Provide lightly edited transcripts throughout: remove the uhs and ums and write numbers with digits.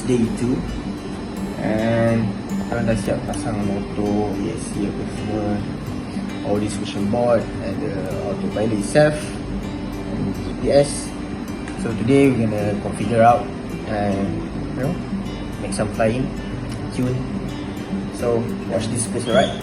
day 2. And sekarang dah siap pasang motor, ESC apa semua, all this function board and the autopilot itself and GPS. So today we're gonna configure out and make some flying, tune. So watch this space, alright?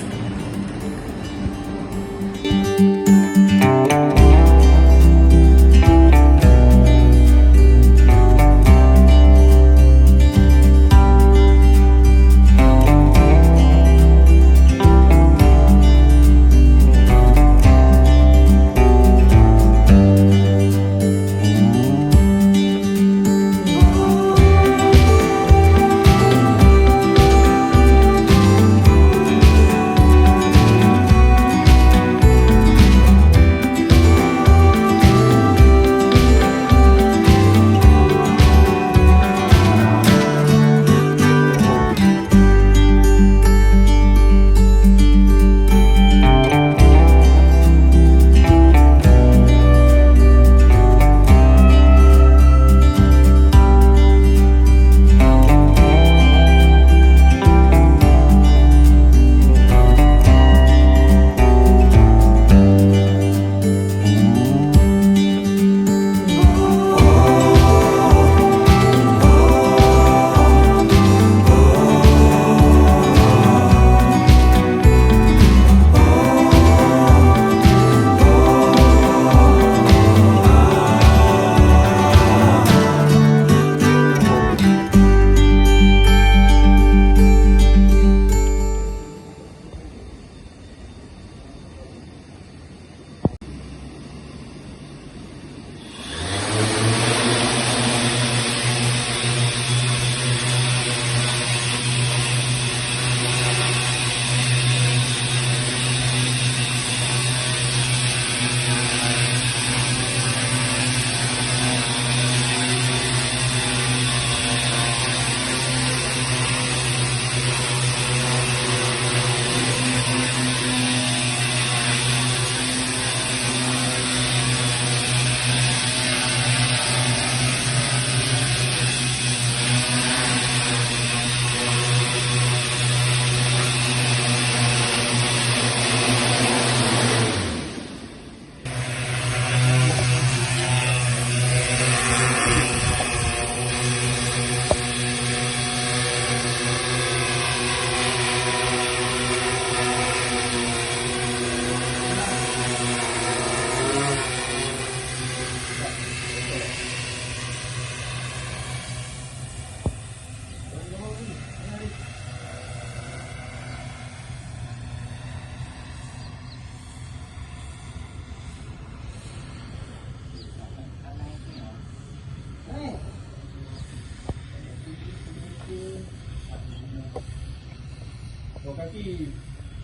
Kaki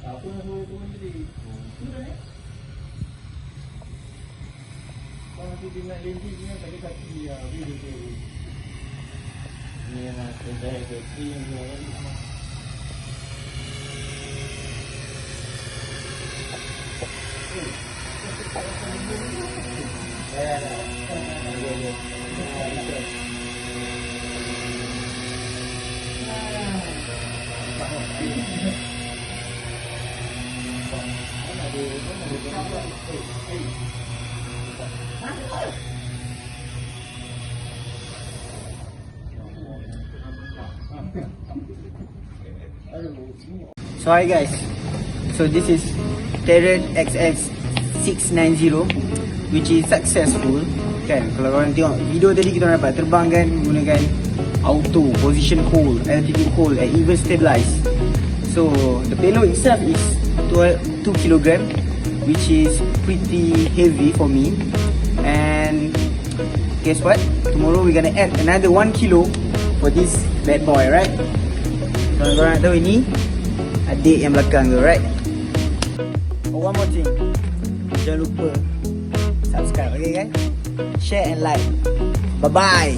apa yang suruh turun tadi? Sudah ni? Kalau nanti dia nak landing dia tak ada kaki dia tu. Ni nak kedai kaki dia kan. So hi guys, so this is Terran xs690 which is successful kan. Kalau korang tengok video tadi, kita dapat terbang kan menggunakan auto, position hold, altitude hold and even stabilize. So the payload itself is 2 kg, which is pretty heavy for me. And guess what? Tomorrow we're gonna add another 1 kilo for this bad boy, right? Kalau korang nak tahu, ini adik yang belakang tu, right? Oh, one more thing, jangan lupa subscribe, okay guys? Share and like. Bye bye.